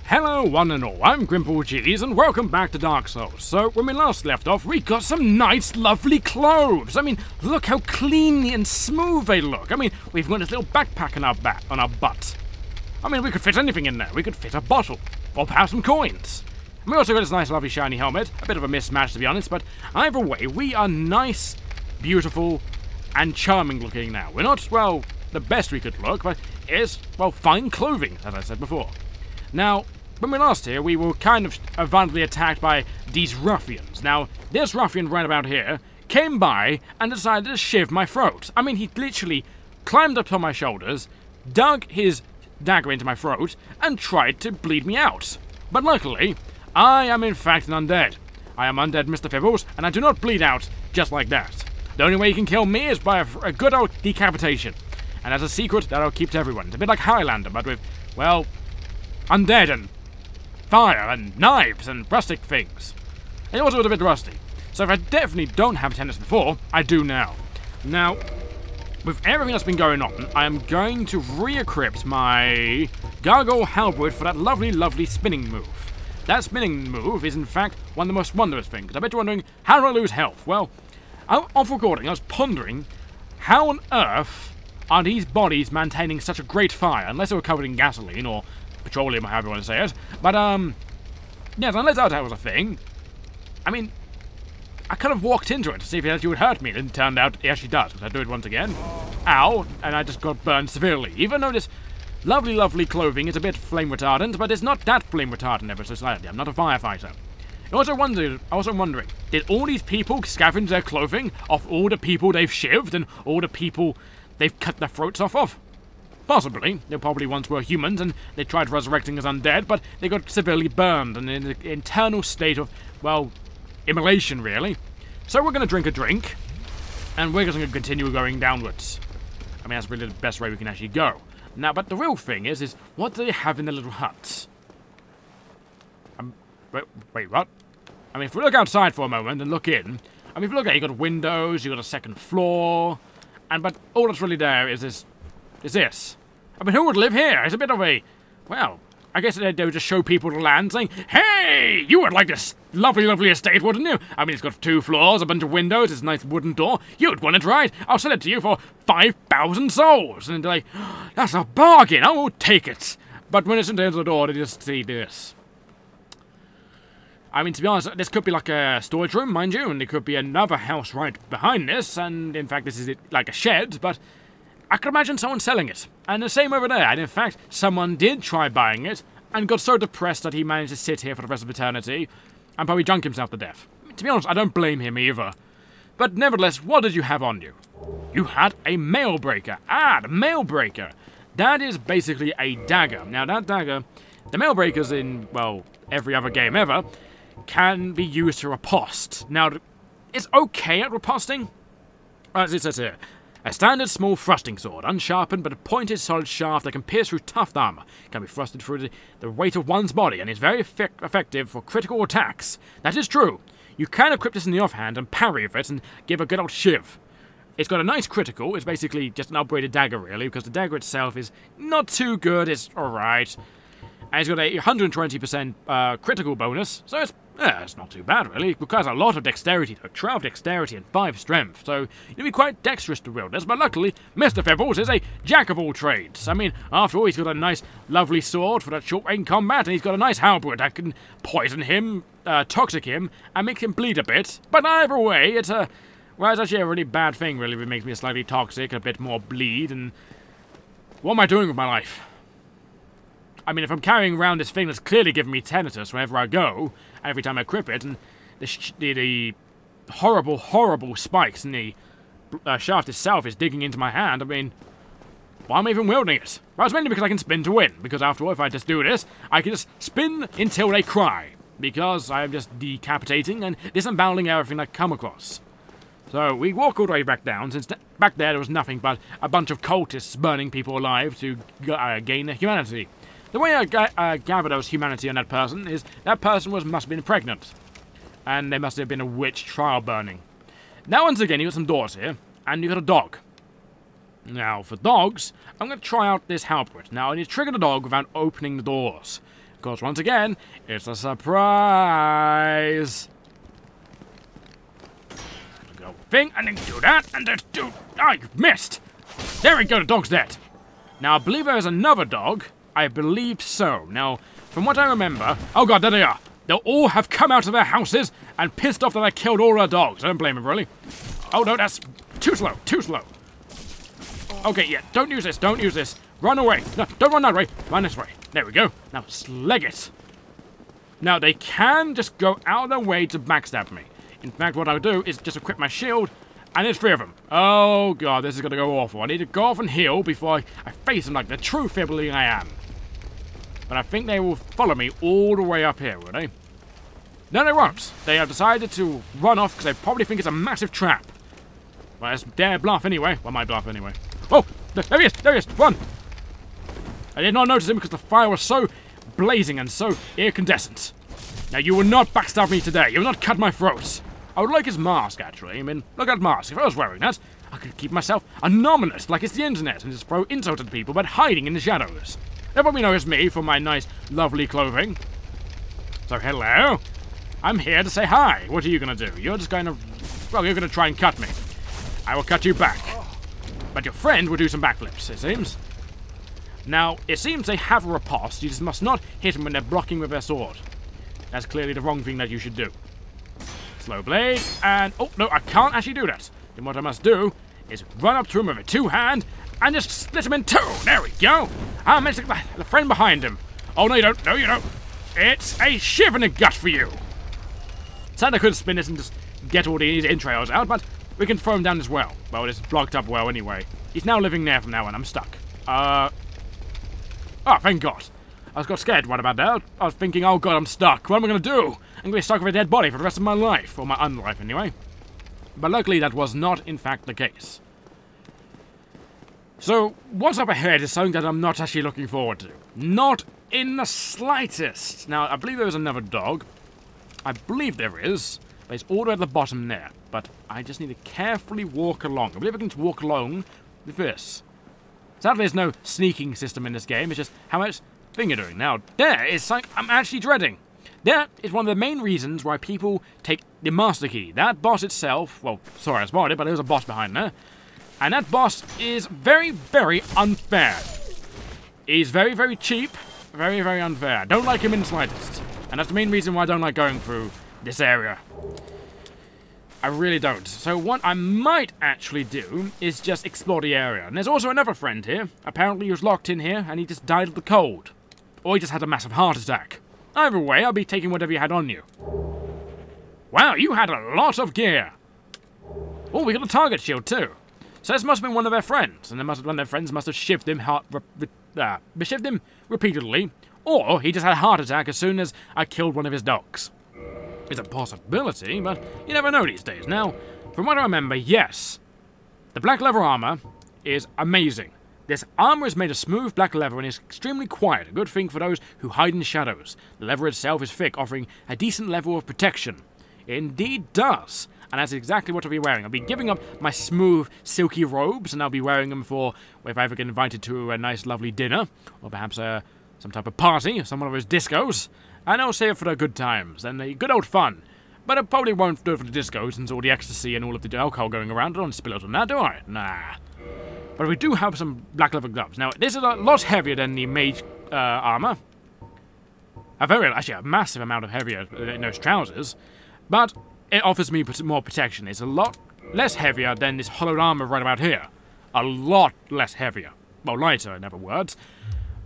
Hello one and all, I'm Grimple Cheese and welcome back to Dark Souls. So, when we last left off, we got some nice, lovely clothes. I mean, look how clean and smooth they look. I mean, we've got this little backpack on our butt. I mean, we could fit anything in there. We could fit a bottle, or perhaps some coins. And we also got this nice, lovely, shiny helmet. A bit of a mismatch, to be honest, but either way, we are nice, beautiful, and charming looking now. We're not, well, the best we could look, but it's, well, fine clothing, as I said before. Now, when we last here, we were kind of violently attacked by these ruffians. Now, this ruffian right about here came by and decided to shiv my throat. I mean, he literally climbed up on my shoulders, dug his dagger into my throat, and tried to bleed me out. But luckily, I am in fact an undead. I am undead Mr. Fibbles, and I do not bleed out just like that. The only way you can kill me is by a good old decapitation. And as a secret that I'll keep to everyone. It's a bit like Highlander, but with, well, undead and fire and knives and rustic things. And it also was a bit rusty. So if I definitely don't have tennis before, I do now. Now, with everything that's been going on, I am going to re-equip my Gargoyle Halberd for that lovely, lovely spinning move. That spinning move is in fact one of the most wondrous things. I bet you're wondering, how do I lose health? Well, off recording, I was pondering, how on earth are these bodies maintaining such a great fire, unless they were covered in gasoline or petroleum, however you want to say it. But, yes, unless that was a thing. I mean, I kind of walked into it to see if it actually would hurt me, and it turned out it actually does, because I do it once again. Ow, and I just got burned severely. Even though this lovely, lovely clothing is a bit flame retardant, but it's not that flame retardant ever so slightly. I'm not a firefighter. I was also wondering, did all these people scavenge their clothing off all the people they've shivved and all the people they've cut their throats off of? Possibly. They probably once were humans and they tried resurrecting as undead, but they got severely burned and in an internal state of, well, immolation, really. So we're going to drink a drink, and we're going to continue going downwards. I mean, that's really the best way we can actually go. Now, but the real thing is what do they have in the little huts? Wait, what? I mean, if we look outside for a moment and look in, I mean, if you look at it, you got windows, you got a second floor, but all that's really there is this. I mean, who would live here? It's a bit of a, well, I guess they would just show people the land saying, hey, you would like this lovely, lovely estate, wouldn't you? I mean, it's got 2 floors, a bunch of windows, it's a nice wooden door. You'd want it, right? I'll sell it to you for 5,000 souls. And they're like, that's a bargain, I will take it. But when it's into the door, they just see this. I mean, to be honest, this could be like a storage room, mind you, and there could be another house right behind this, and in fact, this is like a shed, but I could imagine someone selling it. And the same over there, and in fact, someone did try buying it, and got so depressed that he managed to sit here for the rest of eternity, and probably drunk himself to death. To be honest, I don't blame him either. But nevertheless, what did you have on you? You had a mail breaker. Ah, the mail breaker. That is basically a dagger. Now, that dagger, the mail breakers in, well, every other game ever, can be used to riposte. Now, it's okay at riposting. As it says here, a standard small thrusting sword, unsharpened but a pointed solid shaft that can pierce through tough armor, can be thrusted through the weight of one's body, and is very effective for critical attacks. That is true. You can equip this in the offhand and parry with it and give a good old shiv. It's got a nice critical. It's basically just an upgraded dagger, really, because the dagger itself is not too good. It's alright. And it's got a 120% critical bonus, so it's not too bad, really. It requires a lot of dexterity, though. 12 dexterity and 5 strength, so you'll be quite dexterous to wield this. But luckily, Mr. Fibbles is a jack of all trades. I mean, after all, he's got a nice, lovely sword for that short-range combat, and he's got a nice halberd that can poison him, toxic him, and make him bleed a bit. But either way, it's actually a really bad thing, really. It makes me slightly toxic, a bit more bleed, and what am I doing with my life? I mean, if I'm carrying around this thing that's clearly giving me tinnitus wherever I go, every time I equip it, and the horrible, horrible spikes in the shaft itself is digging into my hand, I mean, why am I even wielding it? Well, it's mainly because I can spin to win, because after all, if I just do this, I can just spin until they cry, because I'm just decapitating and disemboweling everything I come across. So we walk all the way back down, since back there was nothing but a bunch of cultists burning people alive to gain humanity. The way I gather there was humanity on that person is that person must have been pregnant. And there must have been a witch trial burning. Now once again, you got some doors here, and you got a dog. Now for dogs, I'm going to try out this halberd. Now I need to trigger the dog without opening the doors. course, once again, it's a surprise. Go thing, and then do that, and then do... Oh, you missed! There we go, the dog's dead. Now, I believe there is another dog. I believe so. Now, from what I remember... Oh god, there they are. They'll all have come out of their houses and pissed off that I killed all our dogs. I don't blame them, really. Oh no, that's too slow, too slow. Okay, yeah, don't use this, don't use this. Run away. No, don't run that way. Run this way. There we go. Now, sleg it. Now, they can just go out of their way to backstab me. In fact, what I'll do is just equip my shield, and there's 3 of them. Oh god, this is going to go awful. I need to go off and heal before I face them like the true Fibberling I am. But I think they will follow me all the way up here, will they? No, they won't. They have decided to run off because they probably think it's a massive trap. Well, it's their bluff anyway. Well, my bluff anyway. Oh, there he is, there he is. Run. I did not notice him because the fire was so blazing and so incandescent. Now, you will not backstab me today. You will not cut my throat. I would like his mask, actually. I mean, look at that mask. If I was wearing that, I could keep myself anonymous like it's the internet and just throw insults at people but hiding in the shadows. They probably know it's me for my nice, lovely clothing. So, hello. I'm here to say hi. What are you going to do? You're just going to... Well, you're going to try and cut me. I will cut you back. But your friend will do some backflips, it seems. Now, it seems they have a riposte. You just must not hit them when they're blocking with their sword. That's clearly the wrong thing that you should do. Slow blade, and... Oh, no, I can't actually do that. Then what I must do is run up to him with a 2-hand and just split him in 2. There we go. I managed to get the friend behind him. Oh, no, you don't. No, you don't. It's a shiv in the gut for you. Sad I could spin this and just get all these entrails out, but we can throw him down as well. Well, it's blocked up well anyway. He's now living there from now on. I'm stuck. Oh, thank God. I got scared right about that. I was thinking, oh God, I'm stuck. What am I going to do? I'm going to be stuck with a dead body for the rest of my life. Or my unlife, anyway. But luckily, that was not, in fact, the case. So, what's up ahead is something that I'm not actually looking forward to. Not in the slightest. Now, I believe there is another dog. I believe there is. But it's all the way at the bottom there. But I just need to carefully walk along. I believe I can walk along with this. Sadly, there's no sneaking system in this game. It's just how much thing you're doing. Now, there is something I'm actually dreading. That is one of the main reasons why people take the Master Key. That boss itself, well, sorry I spoiled it, but there's a boss behind there. And that boss is very, very unfair. He's very, very cheap, very, very unfair. I don't like him in the slightest. And that's the main reason why I don't like going through this area. I really don't. So what I might actually do is just explore the area. And there's also another friend here. Apparently he was locked in here and he just died of the cold. Or he just had a massive heart attack. Either way, I'll be taking whatever you had on you. Wow, you had a lot of gear. Oh, we got a target shield too. So this must have been one of their friends. And one of their friends must have shivved him repeatedly. Or he just had a heart attack as soon as I killed one of his dogs. It's a possibility, but you never know these days. Now, from what I remember, yes, the black leather armor is amazing. This armor is made of smooth black leather and is extremely quiet, a good thing for those who hide in the shadows. The leather itself is thick, offering a decent level of protection. It indeed does, and that's exactly what I'll be wearing. I'll be giving up my smooth, silky robes, and I'll be wearing them for if I ever get invited to a nice, lovely dinner, or perhaps some type of party, some one of those discos. And I'll save it for the good times and the good old fun. But I probably won't do it for the disco since all the ecstasy and all of the alcohol going around. I don't spill it on that, do I? Nah. But we do have some black leather gloves. Now, this is a lot heavier than the mage armor. Actually, a massive amount of heavier in those trousers. But it offers me more protection. It's a lot less heavier than this hollowed armor right about here. A lot less heavier. Well, lighter, in other words.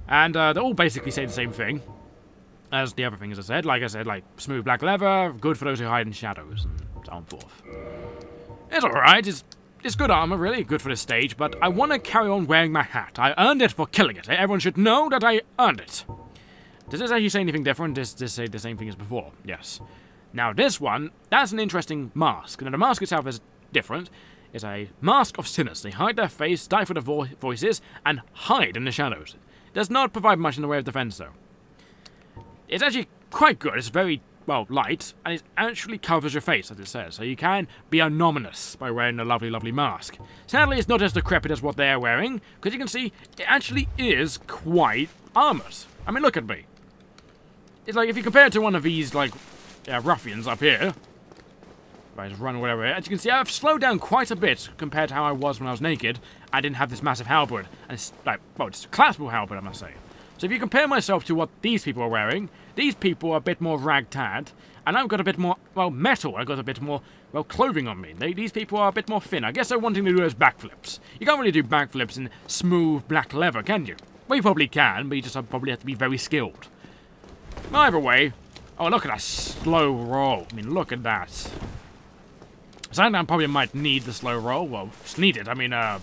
And they all basically say the same thing as the other things I said. Like I said, like smooth black leather, good for those who hide in shadows, and so on forth. It's alright, it's good armor, really, good for this stage, but I want to carry on wearing my hat. I earned it for killing it. Everyone should know that I earned it. Does this actually say anything different? Does this say the same thing as before? Yes. Now this one, that's an interesting mask. Now the mask itself is different. It's a mask of sinners. They hide their face, stifle their voices, and hide in the shadows. It does not provide much in the way of defense, though. It's actually quite good. It's very, well, light, and it actually covers your face, as it says, so you can be anonymous by wearing a lovely, lovely mask. Sadly, it's not as decrepit as what they're wearing, because you can see it actually is quite armored. I mean, look at me. it's like if you compare it to one of these, like, ruffians up here. If I just run or whatever. As you can see, I've slowed down quite a bit compared to how I was when I was naked. I didn't have this massive halberd. And it's like, well, it's a collapsible halberd, I must say. So if you compare myself to what these people are wearing, these people are a bit more ragtag, and I've got a bit more, well, metal. I've got a bit more, well, clothing on me. These people are a bit more thin. I guess they're wanting to do those backflips. You can't really do backflips in smooth black leather, can you? Well, you probably can, but you just probably have to be very skilled. Either way, oh, look at that slow roll. I mean, look at that. Sandman probably might need the slow roll. Well, just need it. I mean, I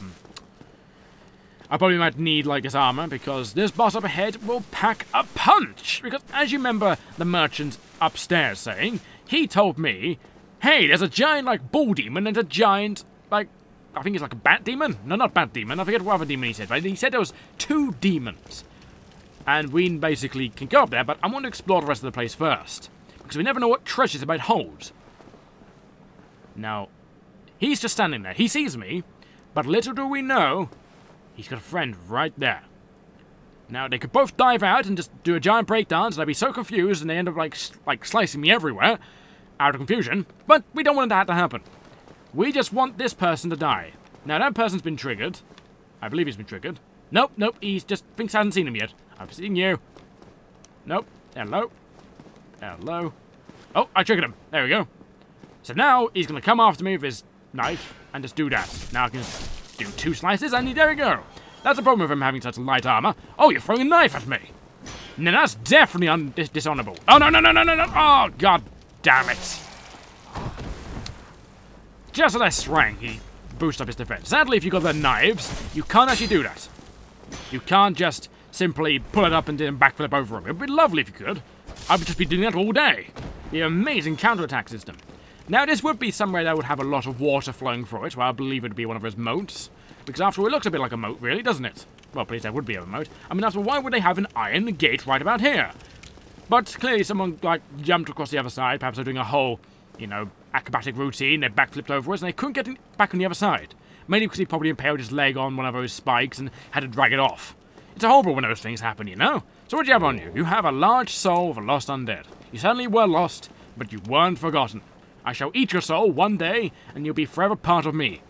probably might need, like, this armor, because this boss up ahead will pack a punch! Because, as you remember the merchant upstairs saying, he told me, hey, there's a giant, like, bull demon and a giant, like, I think it's like a bat demon? No, not bat demon, I forget what other demon he said, but he said there was 2 demons. And we basically can go up there, but I want to explore the rest of the place first. Because we never know what treasures it might hold. Now, he's just standing there. He sees me, but little do we know, he's got a friend right there. Now, they could both dive out and just do a giant breakdance, and I'd be so confused, and they end up, like slicing me everywhere, out of confusion, but we don't want that to happen. We just want this person to die. Now, that person's been triggered. I believe he's been triggered. Nope, nope, he just thinks I haven't seen him yet. I've seen you. Nope. Hello. Hello. Oh, I triggered him. There we go. So now, he's going to come after me with his knife, and just do that. Now I can just do 2 slices, and there we go. That's the problem with him having such light armor. Oh, you're throwing a knife at me. Now that's definitely dishonorable. Oh, no, no, no, no, no, no. Oh, god damn it. Just as I sprang, he boosted up his defense. Sadly, if you've got the knives, you can't actually do that. You can't just simply pull it up and then backflip over him. It would be lovely if you could. I would just be doing that all day. The amazing counterattack system. Now, this would be somewhere that would have a lot of water flowing through it, where I believe it would be one of those moats. Because after all, it looks a bit like a moat, really, doesn't it? Well, at least that would be a moat. I mean, after all, why would they have an iron gate right about here? But clearly someone, like, jumped across the other side. Perhaps they're doing a whole, you know, acrobatic routine. They backflipped over us, and they couldn't get back on the other side. Mainly because he probably impaled his leg on one of those spikes and had to drag it off. It's horrible when those things happen, you know? So what do you have on you? You have a large soul of a lost undead. You certainly were lost, but you weren't forgotten. I shall eat your soul one day, and you'll be forever part of me.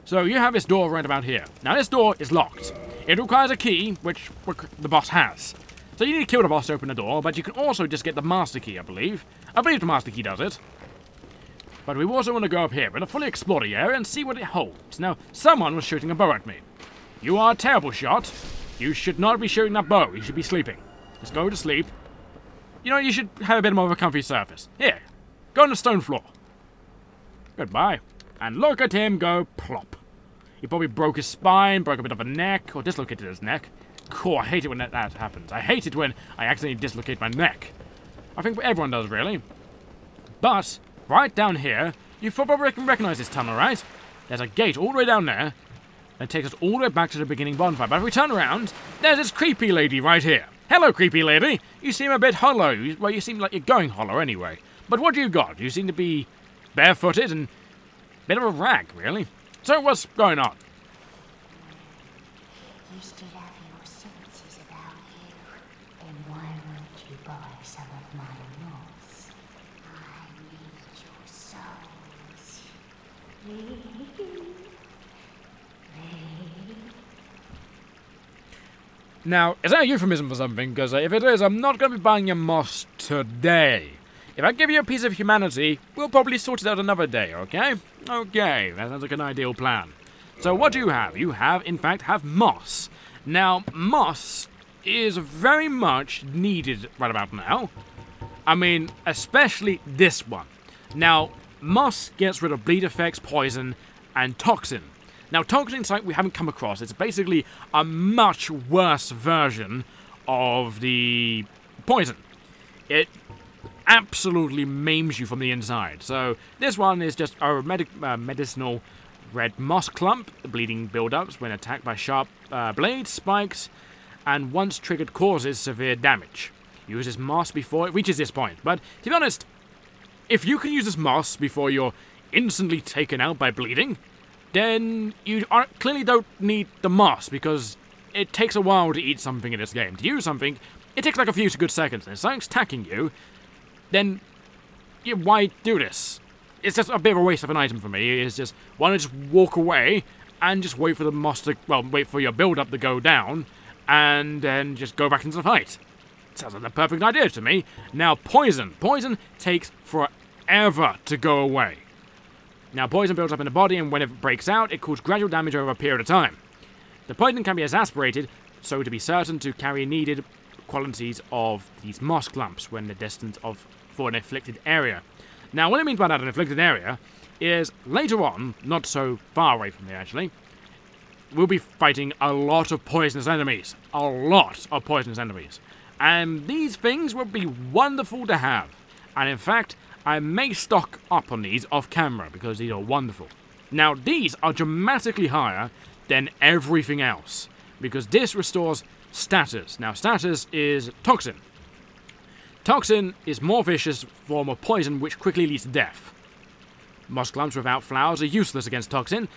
So you have this door right about here. Now this door is locked. It requires a key, which the boss has. So you need to kill the boss to open the door, but you can also just get the master key, I believe. I believe the master key does it. But we also want to go up here and fully explore the area and see what it holds. Now, someone was shooting a bow at me. You are a terrible shot. You should not be shooting that bow. You should be sleeping. Just go to sleep. You know, you should have a bit more of a comfy surface. Here. Go on the stone floor. Goodbye. And look at him go plop. He probably broke his spine, broke a bit of a neck, or dislocated his neck. Cool, I hate it when that happens. I hate it when I accidentally dislocate my neck. I think everyone does, really. But, right down here, you probably can recognize this tunnel, right? There's a gate all the way down there that takes us all the way back to the beginning bonfire. But if we turn around, there's this creepy lady right here. Hello, creepy lady. You seem a bit hollow. Well, you seem like you're going hollow anyway. But what do you got? You seem to be barefooted and a bit of a rag, really. So what's going on? You still have your senses about you. Then why won't you buy some of my moss? I need your souls. Now, is that a euphemism for something? Because if it is, I'm not going to be buying your moss today. If I give you a piece of humanity, we'll probably sort it out another day, okay? Okay, that sounds like an ideal plan. So what do you have? You have, in fact, moss. Now, moss is very much needed right about now. I mean, especially this one. Now, moss gets rid of bleed effects, poison, and toxin. Now, toxin is something we haven't come across. It's basically a much worse version of the poison. It absolutely maims you from the inside. So this one is just a medicinal red moss clump. The bleeding buildups when attacked by sharp blades, spikes, and once triggered causes severe damage. Use this moss before it reaches this point. But to be honest, if you can use this moss before you're instantly taken out by bleeding, then you clearly don't need the moss, because it takes a while to eat something in this game. To use something, it takes like a few good seconds, and if something's attacking you, then why do this? It's just a bit of a waste of an item for me. It's just, why not just walk away and just wait for the moss to, well, wait for your build-up to go down, and then just go back into the fight. Sounds like the perfect idea to me. Now, poison. Poison takes forever to go away. Now, poison builds up in the body, and when it breaks out, it causes gradual damage over a period of time. The poison can be exasperated, so to be certain to carry needed qualities of these moss clumps when they're destined for an afflicted area. Now, what it means by that, an afflicted area, is later on, not so far away from there actually, we'll be fighting a lot of poisonous enemies. A lot of poisonous enemies. And these things would be wonderful to have. And in fact, I may stock up on these off camera because these are wonderful. Now, these are dramatically higher than everything else, because this restores status. Now, status is toxin. Toxin is more vicious form of poison which quickly leads to death. Moss clumps without flowers are useless against toxin,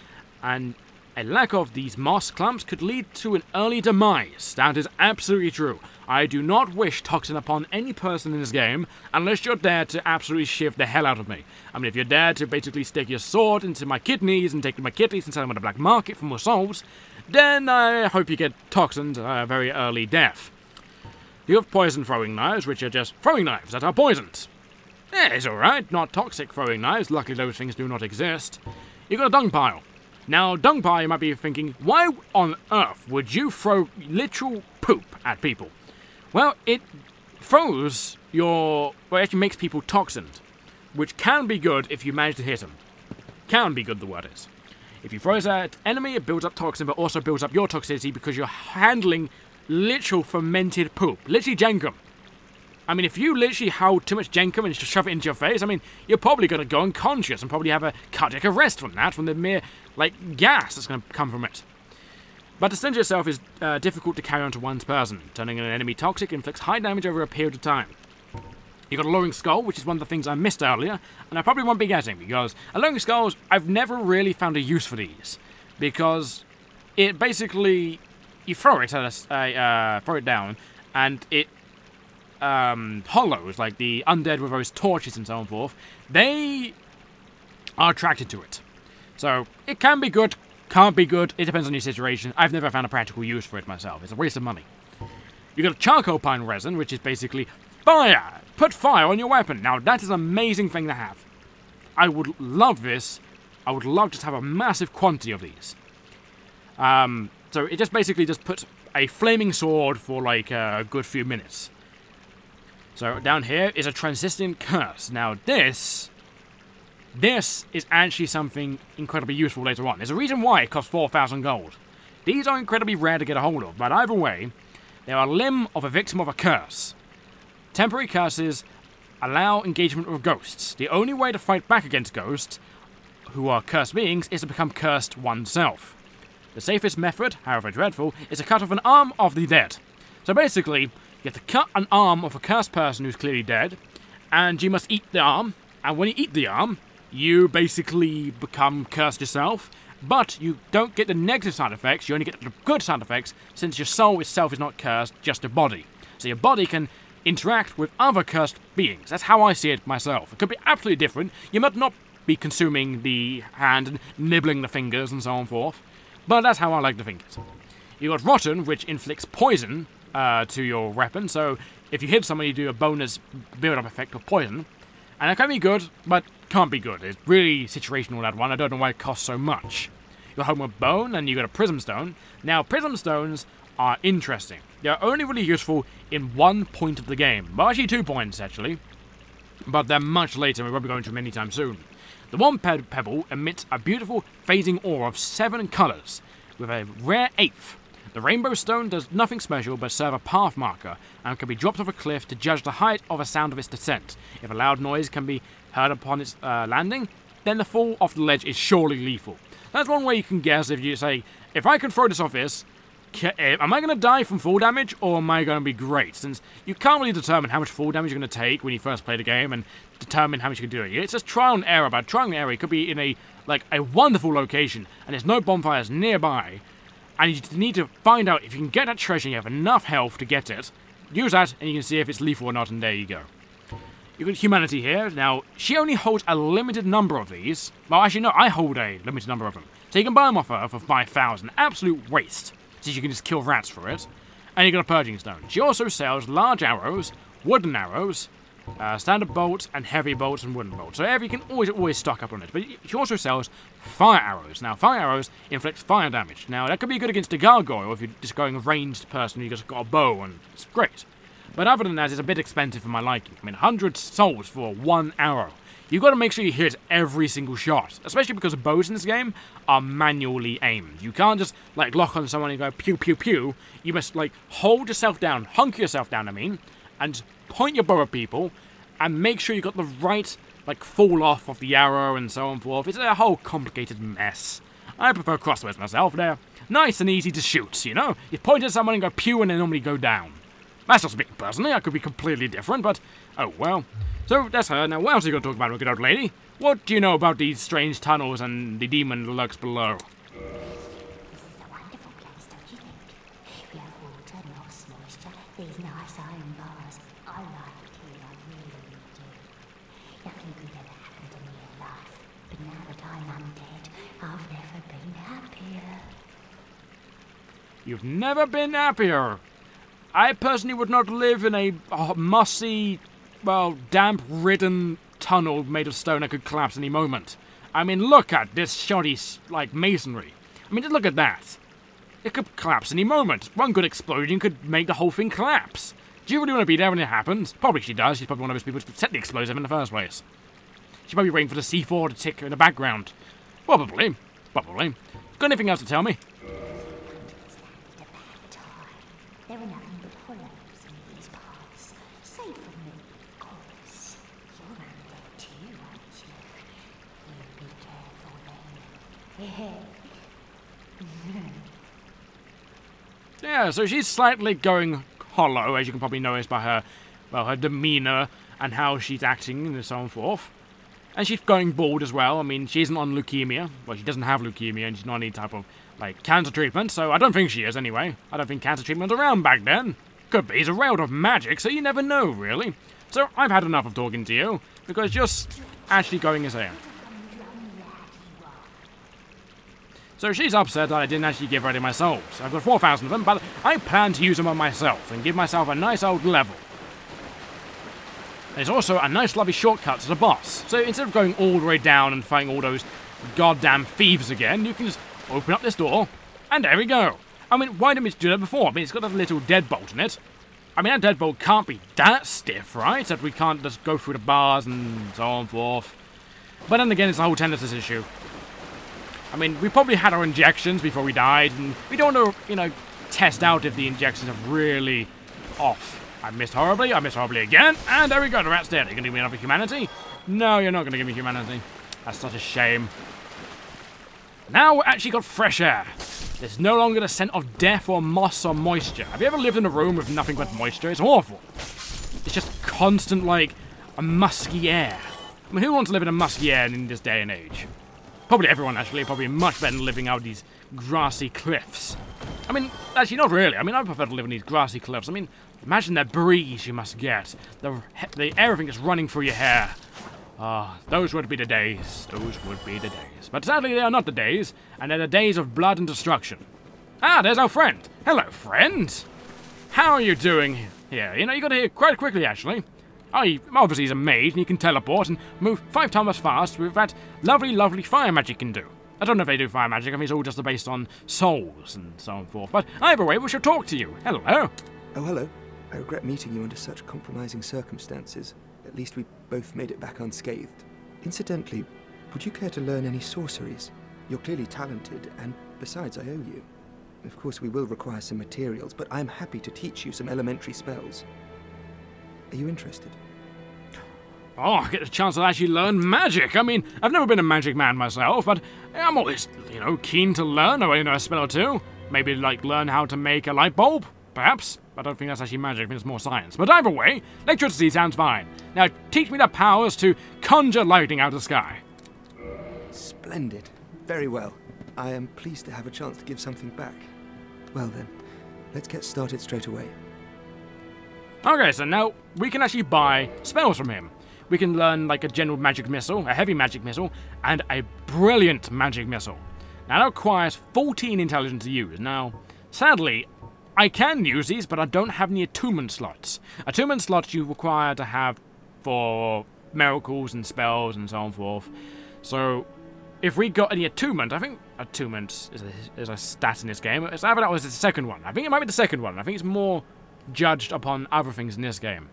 and a lack of these moss clumps could lead to an early demise. That is absolutely true. I do not wish toxin upon any person in this game, unless you're there to absolutely shiv the hell out of me. I mean, if you're there to basically stick your sword into my kidneys and take my kidneys and sell them on the black market for more souls, then I hope you get toxined a very early death. You have poison throwing knives, which are just throwing knives that are poisoned. Yeah, it's alright, not toxic throwing knives, luckily those things do not exist. You've got a dung pile. Now, dung pile, you might be thinking, why on earth would you throw literal poop at people? Well, it throws well, it actually makes people toxined, which can be good if you manage to hit them. Can be good, the word is. If you throw it at an enemy, it builds up toxin, but also builds up your toxicity because you're handling literal fermented poop. Literally jenkum. I mean, if you literally hold too much jenkum and just shove it into your face, I mean, you're probably going to go unconscious and probably have a cardiac arrest from that, from the mere, like, gas that's going to come from it. But the stench itself is difficult to carry onto one's person. Turning an enemy toxic inflicts high damage over a period of time. You've got a Lowering Skull, which is one of the things I missed earlier, and I probably won't be getting, because Lowering Skulls, I've never really found a use for these. Because it basically, you throw it at throw it down, and it hollows, like the undead with those torches and so on forth, they are attracted to it. So, it can be good, can't be good, it depends on your situation. I've never found a practical use for it myself, it's a waste of money. You've got charcoal pine resin, which is basically fire! Put fire on your weapon! Now, that is an amazing thing to have. I would love this. I would love to have a massive quantity of these. So it just basically just puts a flaming sword for like a good few minutes. So down here is a Transcendent Curse. Now this is actually something incredibly useful later on. There's a reason why it costs 4,000 gold. These are incredibly rare to get a hold of, but either way, they are a limb of a victim of a curse. Temporary curses allow engagement with ghosts. The only way to fight back against ghosts, who are cursed beings, is to become cursed oneself. The safest method, however dreadful, is to cut off an arm of the dead. So basically, you have to cut an arm of a cursed person who's clearly dead, and you must eat the arm, and when you eat the arm, you basically become cursed yourself, but you don't get the negative side effects, you only get the good side effects, since your soul itself is not cursed, just a body. So your body can interact with other cursed beings. That's how I see it myself. It could be absolutely different. You might not be consuming the hand and nibbling the fingers and so on forth, but that's how I like to think it. You've got Rotten, which inflicts poison to your weapon, so if you hit someone, you do a bonus build-up effect of poison. And it can be good, but can't be good. It's really situational, that one. I don't know why it costs so much. You're home with Bone, and you got a Prism Stone. Now, Prism Stones are interesting. They're only really useful in one point of the game. Well, actually 2 points, actually. But they're much later, we won't be going to them anytime soon. The one pebble emits a beautiful phasing aura of 7 colours, with a rare 8th. The Rainbow Stone does nothing special but serve a path marker, and can be dropped off a cliff to judge the height of a sound of its descent. If a loud noise can be heard upon its landing, then the fall off the ledge is surely lethal. That's one way you can guess if you say, if I can throw this off this, am I going to die from fall damage, or am I going to be great? Since you can't really determine how much fall damage you're going to take when you first play the game, and determine how much you can do it. It's just trial and error, but trial and error. It could be in a wonderful location, and there's no bonfires nearby, and you need to find out if you can get that treasure and you have enough health to get it, use that, and you can see if it's lethal or not, and there you go. You've got humanity here. Now, she only holds a limited number of these. Well, actually, no, I hold a limited number of them. So you can buy them off her for 5,000. Absolute waste. So you can just kill rats for it. And you got a purging stone. She also sells large arrows, wooden arrows, standard bolts, and heavy bolts and wooden bolts. So you can always stock up on it. But she also sells fire arrows. Now, fire arrows inflict fire damage. Now, that could be good against a gargoyle if you're just going a ranged person. You just got a bow, and it's great. But other than that, it's a bit expensive for my liking. I mean, 100 souls for one arrow. You've got to make sure you hit every single shot, especially because bows in this game are manually aimed. You can't just, like, lock on someone and go pew, pew, pew. You must, like, hold yourself down, hunker yourself down, and point your bow at people, and make sure you got the right, like, fall off of the arrow and so on and forth. It's a whole complicated mess. I prefer crossbows myself. They're nice and easy to shoot, you know? You point at someone and go pew, and they normally go down. That's just me, personally. I could be completely different, but oh well. So, that's her. Now, what else are you going to talk about, good old lady? What do you know about these strange tunnels and the demon that lurks below? This is a wonderful place, don't you think? We have water, moss, moisture, these nice iron bars. I like it here, I really do. Nothing good ever happened to me in life, but now that I'm undead, I've never been happier. You've never been happier. I personally would not live in a mossy, well, damp-ridden tunnel made of stone that could collapse any moment. I mean, look at this shoddy, like, masonry. I mean, just look at that. It could collapse any moment. One good explosion could make the whole thing collapse. Do you really want to be there when it happens? Probably she does. She's probably one of those people who set the explosive in the first place. She's probably waiting for the C4 to tick in the background. Probably. Probably. Got anything else to tell me? There are nothing but hollows in these parts. Save for me, of course. You're undead too, aren't you? You be careful then. Yeah, so she's slightly going hollow, as you can probably notice by her, well, her demeanour and how she's acting and so on and forth. And she's going bald as well. I mean, she isn't on leukemia. Well, she doesn't have leukemia, and she's not on any type of, like, cancer treatment, so I don't think she is anyway. I don't think cancer treatment was around back then. Could be. It's a world of magic, so you never know, really. So I've had enough of talking to you, because you're actually going insane. So she's upset that I didn't actually give her any of my souls. I've got 4,000 of them, but I plan to use them on myself and give myself a nice old level. There's also a nice lovely shortcut to the boss. So instead of going all the way down and fighting all those goddamn thieves again, you can just open up this door, and there we go. I mean, why didn't we do that before? I mean, it's got a little deadbolt in it. I mean, that deadbolt can't be that stiff, right? That we can't just go through the bars and so on and forth. But then again, it's a whole tendencies issue. I mean, we probably had our injections before we died, and we don't want to, you know, test out if the injections are really off. I missed horribly again, and there we go, the rat's dead. Are you going to give me another humanity? No, you're not going to give me humanity. That's such a shame. Now we're actually got fresh air. There's no longer the scent of death or moss or moisture. Have you ever lived in a room with nothing but moisture? It's awful. It's just constant, like, a musky air. I mean, who wants to live in a musky air in this day and age? Probably everyone, actually. Probably much better than living out these grassy cliffs. I mean, actually, not really. I mean, I prefer to live in these grassy cliffs. I mean, imagine the breeze you must get. The everything is running through your hair. Ah, those would be the days. Those would be the days. But sadly, they are not the days, and they're the days of blood and destruction. Ah, there's our friend. Hello, friend. How are you doing here? You know, you got here quite quickly, actually. Oh, obviously he's a mage, and he can teleport and move 5 times as fast with that lovely, lovely fire magic he can do. I don't know if they do fire magic. I mean, it's all just based on souls and so on and forth. But either way, we shall talk to you. Hello. Oh, hello. I regret meeting you under such compromising circumstances. At least we both made it back unscathed. Incidentally, would you care to learn any sorceries? You're clearly talented, and besides, I owe you. Of course, we will require some materials, but I'm happy to teach you some elementary spells. Are you interested? Oh, I get a chance to actually learn magic. I mean, I've never been a magic man myself, but I'm always, you know, keen to learn, or, you know, a spell or two. Maybe, like, learn how to make a light bulb, perhaps. I don't think that's actually magic, I think it's more science. But either way, electricity sounds fine. Now, teach me the powers to conjure lightning out of the sky. Splendid. Very well. I am pleased to have a chance to give something back. Well then, let's get started straight away. Okay, so now we can actually buy spells from him. We can learn like a general magic missile, a heavy magic missile, and a brilliant magic missile. Now that requires 14 intelligence to use. Now, sadly, I can use these, but I don't have any attunement slots. Attunement slots you require to have for miracles and spells and so on forth. So, if we got any attunement, I think attunement is a stat in this game. It's either that was the second one. I think it might be the second one. I think it's more judged upon other things in this game.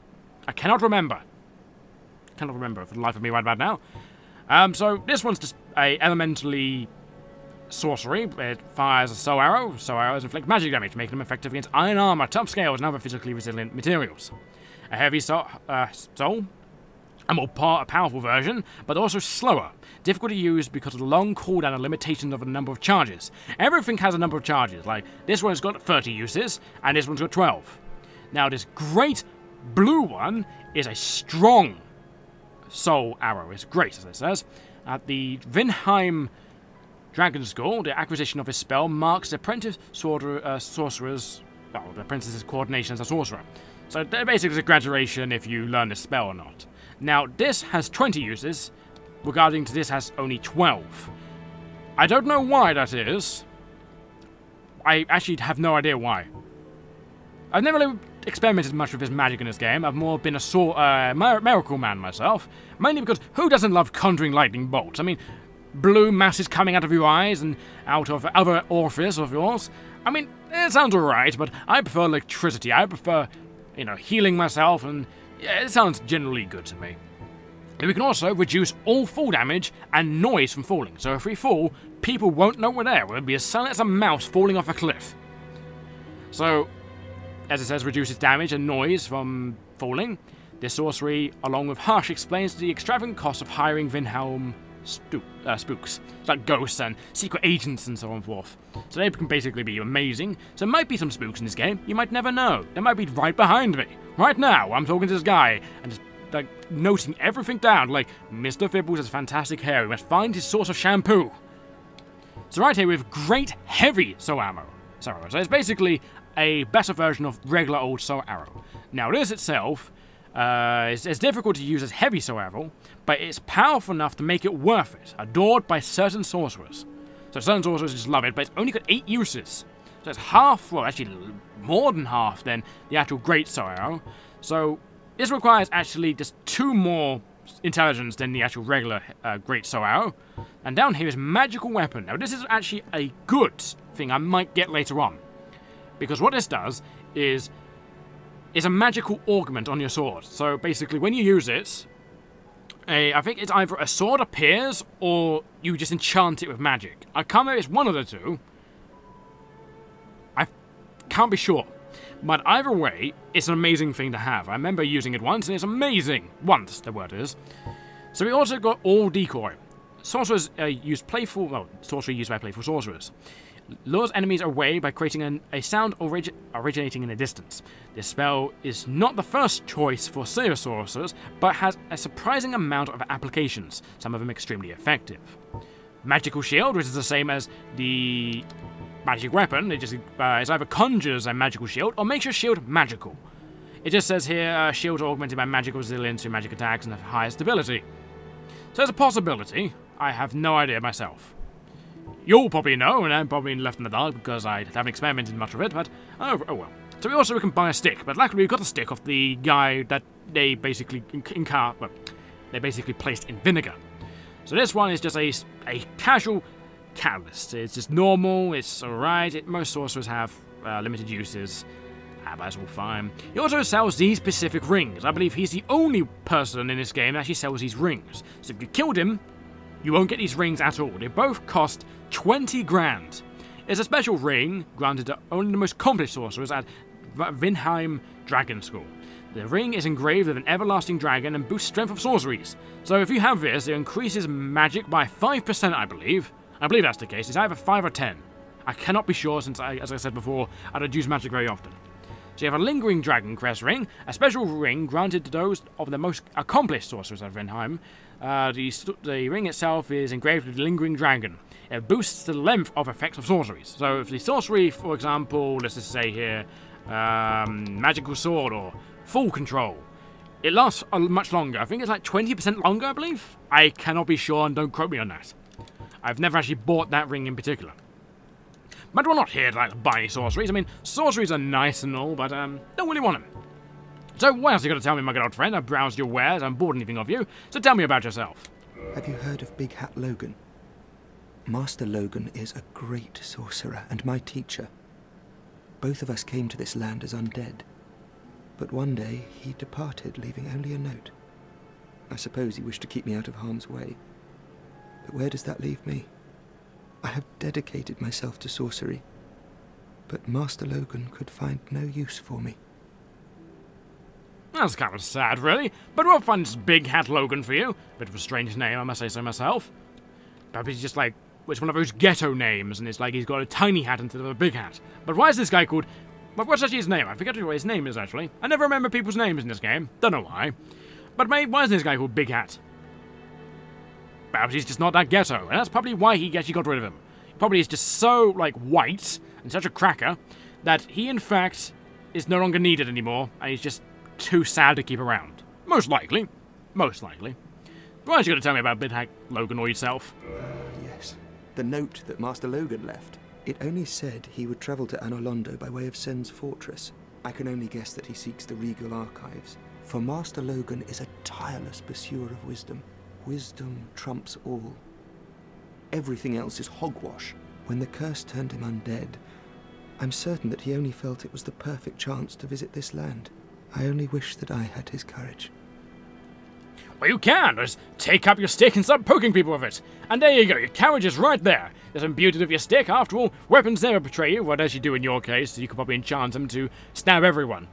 I cannot remember. Cannot remember for the life of me right about now. So this one's just a elementally sorcery. It fires a soul arrow. Soul arrows inflict magic damage, making them effective against iron armor, tough scales, and other physically resilient materials. A heavy soul, a more powerful version, but also slower. Difficult to use because of the long cooldown and limitations of the number of charges. Everything has a number of charges. Like this one's got 30 uses, and this one's got 12. Now this great blue one is a strong soul arrow. It's great, as it says. At the Vinheim Dragon School, the acquisition of his spell marks the apprentice sorcerer's, well, the apprentice's coordination as a sorcerer. So basically it's a graduation if you learn the spell or not. Now this has 20 uses, regarding to this has only 12. I don't know why that is. I actually have no idea why. I've never really experimented much with his magic in this game. I've more been a miracle man myself. Mainly because who doesn't love conjuring lightning bolts? I mean, blue masses coming out of your eyes and out of other orifices of yours. I mean, it sounds alright, but I prefer electricity. I prefer, healing myself, and yeah, it sounds generally good to me. And we can also reduce all fall damage and noise from falling. So if we fall, people won't know we're there. We'll be as silent as a mouse falling off a cliff. So, as it says, reduces damage and noise from falling. This sorcery, along with Hush, explains the extravagant cost of hiring Vinhelm spooks. It's like ghosts and secret agents and so on forth. So they can basically be amazing. So there might be some spooks in this game. You might never know. They might be right behind me. Right now, I'm talking to this guy and just noting everything down. Like, Mr. Fibbles has fantastic hair. We must find his source of shampoo. So right here we have great heavy soul arrow. So it's basically a better version of regular old soul arrow. Now this itself is difficult to use as heavy soul arrow, but it's powerful enough to make it worth it, adored by certain sorcerers. So certain sorcerers just love it, but it's only got 8 uses. So it's half, well actually more than half than the actual great soul arrow. So this requires actually just 2 more intelligence than the actual regular great soul arrow. And down here is magical weapon. Now this is actually a good thing I might get later on. Because what this does is a magical augment on your sword. So basically when you use it, I think it's either a sword appears or you just enchant it with magic. I can't remember, it's one of the two. I can't be sure. But either way, it's an amazing thing to have. I remember using it once and it's amazing. Once, the word is. So we also got all decoy. Sorcerers use playful, well, sorcery used by playful sorcerers. Lures enemies away by creating a sound originating in the distance. This spell is not the first choice for serious sorcerers, but has a surprising amount of applications, some of them extremely effective. Magical shield, which is the same as the magic weapon, it just it either conjures a magical shield or makes your shield magical. It just says here, shields are augmented by magical resilience to magic attacks and have higher stability. So there's a possibility. I have no idea myself. You'll probably know, and I'm probably left in the dark because I haven't experimented much with it, but oh well. So we also can buy a stick, but luckily we got the stick of the guy that they basically placed in vinegar. So this one is just a casual catalyst. It's just normal, it's alright, most sorcerers have limited uses, but that's all fine. He also sells these specific rings. I believe he's the only person in this game that actually sells these rings. So if you killed him, you won't get these rings at all. They both cost 20 grand. It's a special ring granted to only the most accomplished sorcerers at Vinheim Dragon School. The ring is engraved with an everlasting dragon and boosts strength of sorceries. So if you have this, it increases magic by 5%, I believe. I believe that's the case. It's either 5 or 10. I cannot be sure since, as I said before, I don't use magic very often. So you have a Lingering Dragon Crest ring, a special ring granted to those of the most accomplished sorcerers at Vinheim. The ring itself is engraved with the Lingering Dragon. It boosts the length of effects of sorceries. So if the sorcery, for example, let's just say here, Magical Sword or full control. It lasts much longer. I think it's like 20% longer, I believe. I cannot be sure, and don't quote me on that. I've never actually bought that ring in particular. But we're not here to like, buy any sorceries. I mean, sorceries are nice and all, but don't really want them. So what else are you going to tell me, my good old friend? I've browsed your wares, I haven't bought anything of you, so tell me about yourself. Have you heard of Big Hat Logan? Master Logan is a great sorcerer and my teacher. Both of us came to this land as undead. But one day he departed, leaving only a note. I suppose he wished to keep me out of harm's way. But where does that leave me? I have dedicated myself to sorcery, but Master Logan could find no use for me. That's kind of sad, really. But we'll find this Big Hat Logan for you. Bit of a strange name, I must say so myself. Perhaps he's just like, it's one of those ghetto names, and it's like he's got a tiny hat instead of a big hat. But why is this guy called... What's actually his name? I forget what his name is, actually. I never remember people's names in this game. Don't know why. But why is this guy called Big Hat? Perhaps he's just not that ghetto, and that's probably why he actually got rid of him. He probably is just so, like, white and such a cracker that he, in fact, is no longer needed anymore, and he's just too sad to keep around. Most likely. Most likely. Why aren't you going to tell me about Big Hat Logan or yourself? Yes. The note that Master Logan left. It only said he would travel to Anor Londo by way of Sen's fortress. I can only guess that he seeks the regal archives. For Master Logan is a tireless pursuer of wisdom. Wisdom trumps all. Everything else is hogwash. When the curse turned him undead, I'm certain that he only felt it was the perfect chance to visit this land. I only wish that I had his courage. Well, you can. Just take up your stick and start poking people with it. And there you go, your courage is right there. There's some beauty of your stick. After all, weapons never betray you. What else you do in your case, you could probably enchant them to stab everyone.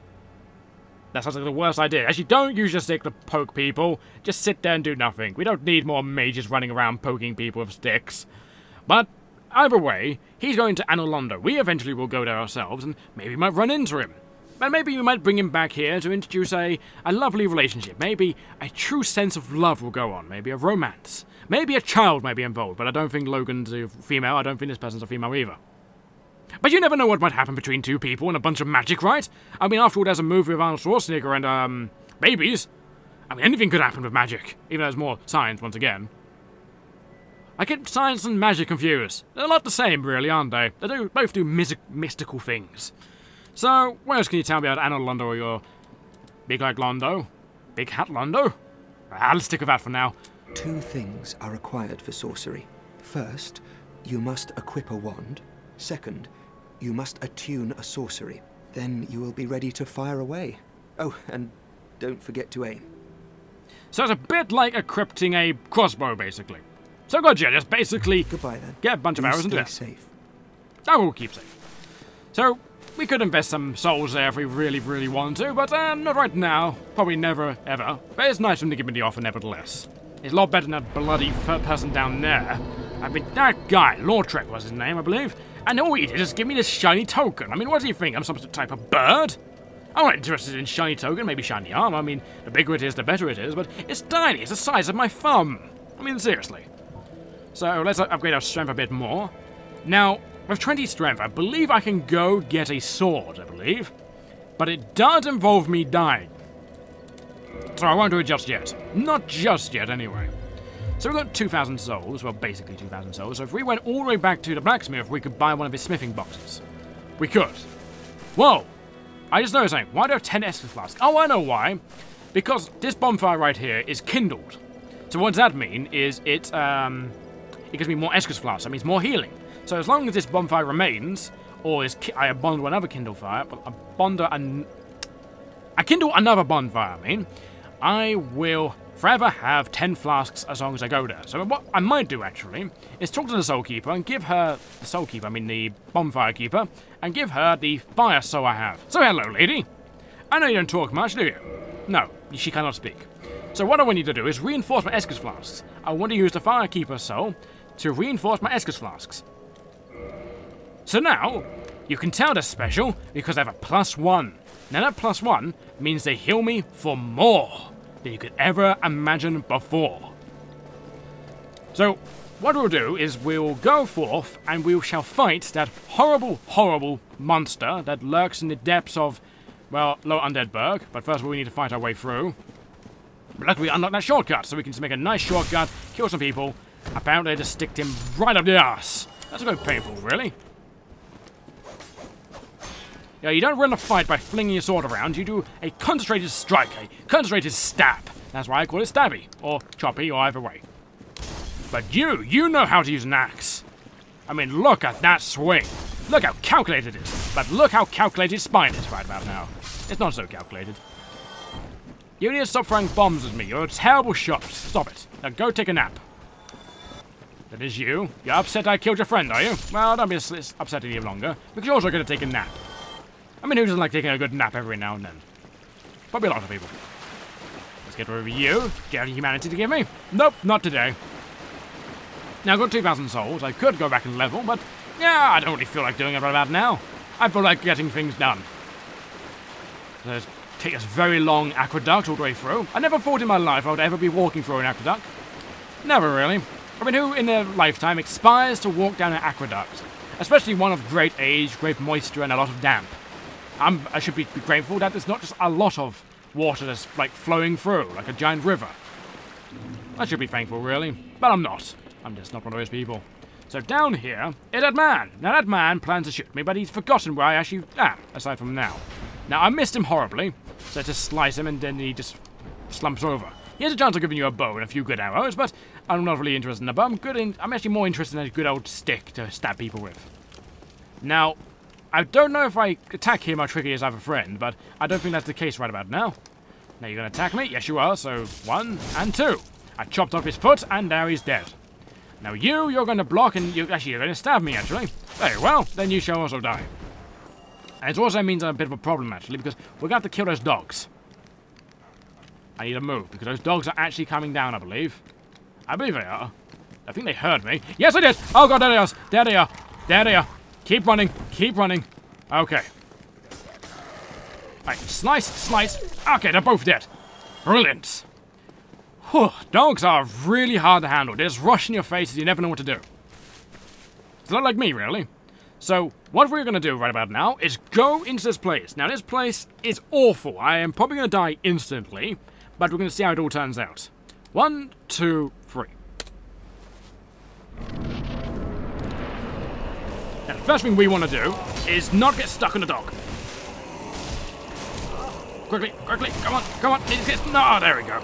That sounds like the worst idea. Actually, don't use your stick to poke people. Just sit there and do nothing. We don't need more mages running around poking people with sticks. But either way, he's going to Anor Londo. We eventually will go there ourselves, and maybe we might run into him. But maybe we might bring him back here to introduce a lovely relationship. Maybe a true sense of love will go on. Maybe a romance. Maybe a child may be involved, but I don't think Logan's a female. I don't think this person's a female either. But you never know what might happen between two people and a bunch of magic, right? I mean, after all, there's a movie with Arnold Schwarzenegger and, babies. I mean, anything could happen with magic, even though there's more science once again. I get science and magic confused. They're a lot the same, really, aren't they? They both do mystical things. So, what else can you tell me about Anor Londo or your Big Hat Londo? Big Hat Londo? I'll stick with that for now. 2 things are required for sorcery. First, you must equip a wand. Second, you must attune a sorcery. Then you will be ready to fire away. Oh, and don't forget to aim. So it's a bit like equipping a crossbow, basically. So good, yeah, just basically Goodbye, then. get a bunch of arrows and do it. Stay safe. I will keep safe. So, we could invest some souls there if we really, really want to, but not right now. Probably never, ever. But it's nice of him to give me the offer, nevertheless. It's a lot better than that bloody person down there. I mean, that guy, Lautrec was his name, I believe, and all he did is give me this shiny token. I mean, what do you think? I'm some type of bird? I'm not interested in shiny token, maybe shiny armor. I mean, the bigger it is, the better it is, but it's tiny. It's the size of my thumb. I mean, seriously. So let's upgrade our strength a bit more. Now, with 20 strength, I believe I can go get a sword, I believe. But it does involve me dying. So I won't do it just yet. Not just yet, anyway. So we've got 2,000 souls, well, basically 2,000 souls. So if we went all the way back to the blacksmith, we could buy one of his smithing boxes. We could. Whoa! I just noticed something. Why do I have 10 Estus flasks? Oh, I know why. Because this bonfire right here is kindled. So what does that mean is it gives me more Estus flasks. That means more healing. So as long as this bonfire remains, or I bond another kindle fire, I kindle another bonfire, I will forever have 10 flasks as long as I go there. So what I might do, actually, is talk to the Soul Keeper and give her... the Bonfire Keeper, and give her the fire soul I have. So hello, lady. I know you don't talk much, do you? No, she cannot speak. So what I want you to do is reinforce my Estus flasks. I want to use the Fire Keeper soul to reinforce my Estus flasks. So now, you can tell they're special because I have a +1. Now that +1 means they heal me for more than you could ever imagine before. So, what we'll do is we'll go forth and we shall fight that horrible, horrible monster that lurks in the depths of well, low undead berg, but first of all we need to fight our way through. But luckily we unlocked that shortcut, so we can just make a nice shortcut, kill some people. Apparently I just sticked him right up the ass. That's a bit painful, really. Yeah, you don't win a fight by flinging your sword around, you do a concentrated strike, a concentrated stab. That's why I call it stabby, or choppy, or either way. But you know how to use an axe. I mean, look at that swing. Look how calculated it is. But look how calculated spine is right about now. It's not so calculated. You need to stop throwing bombs at me. You're a terrible shot. Stop it. Now go take a nap. That is you. You're upset I killed your friend, are you? Well, don't be upset any longer, because you're also going to take a nap. I mean, who doesn't like taking a good nap every now and then? Probably a lot of people. Let's get rid of you. Do you have any humanity to give me? Nope, not today. Now, I've got 2,000 souls. I could go back and level, but yeah, I don't really feel like doing it right about now. I feel like getting things done. Let's take this very long aqueduct all the way through. I never thought in my life I would ever be walking through an aqueduct. Never really. I mean, who in their lifetime aspires to walk down an aqueduct? Especially one of great age, great moisture, and a lot of damp. I should be grateful that there's not just a lot of water that's, like, flowing through, like a giant river. I should be thankful, really. But I'm not. I'm just not one of those people. So down here is that man. Now, that man plans to shoot me, but he's forgotten where I actually am, aside from now. Now, I missed him horribly, so I just slice him, and then he just slumps over. He has a chance of giving you a bow and a few good arrows, but I'm not really interested in a bow. I'm actually more interested in a good old stick to stab people with. Now, I don't know if I attack him how tricky as I have a friend, but I don't think that's the case right about now. Now, you're going to attack me? Yes, you are, so 1 and 2. I chopped off his foot, and now he's dead. Now you're going to block, and you're going to stab me, actually. Very well, then you shall also die. And it also means I'm a bit of a problem, actually, because we're going to have to kill those dogs. I need to move, because those dogs are actually coming down, I believe. I believe they are. I think they heard me. Yes, I did! Oh, God, there they are! There they are! There they are! Keep running! Keep running! Okay. Right, slice, slice. Okay, they're both dead. Brilliant. Whew, dogs are really hard to handle. They just rush in your face and you never know what to do. It's a lot like me, really. So, what we're going to do right about now is go into this place. Now, this place is awful. I am probably going to die instantly, but we're going to see how it all turns out. 1, 2, 3. Now, the first thing we want to do is not get stuck on the dog. Quickly, quickly, come on, come on. No, there we go.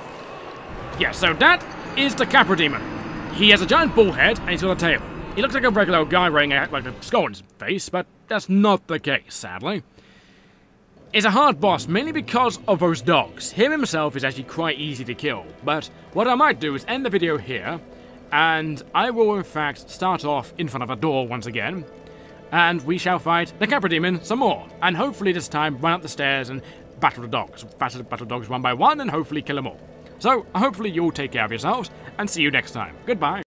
Yeah, so that is the Capra Demon. He has a giant bull head and he's got a tail. He looks like a regular guy wearing like a skull on his face, but that's not the case, sadly. It's a hard boss, mainly because of those dogs. Him himself is actually quite easy to kill, but what I might do is end the video here, and I will in fact start off in front of a door once again, and we shall fight the Capra Demon some more, and hopefully this time run up the stairs and battle the dogs. Battle dogs one by one, and hopefully kill them all. So, hopefully you'll take care of yourselves, and see you next time. Goodbye.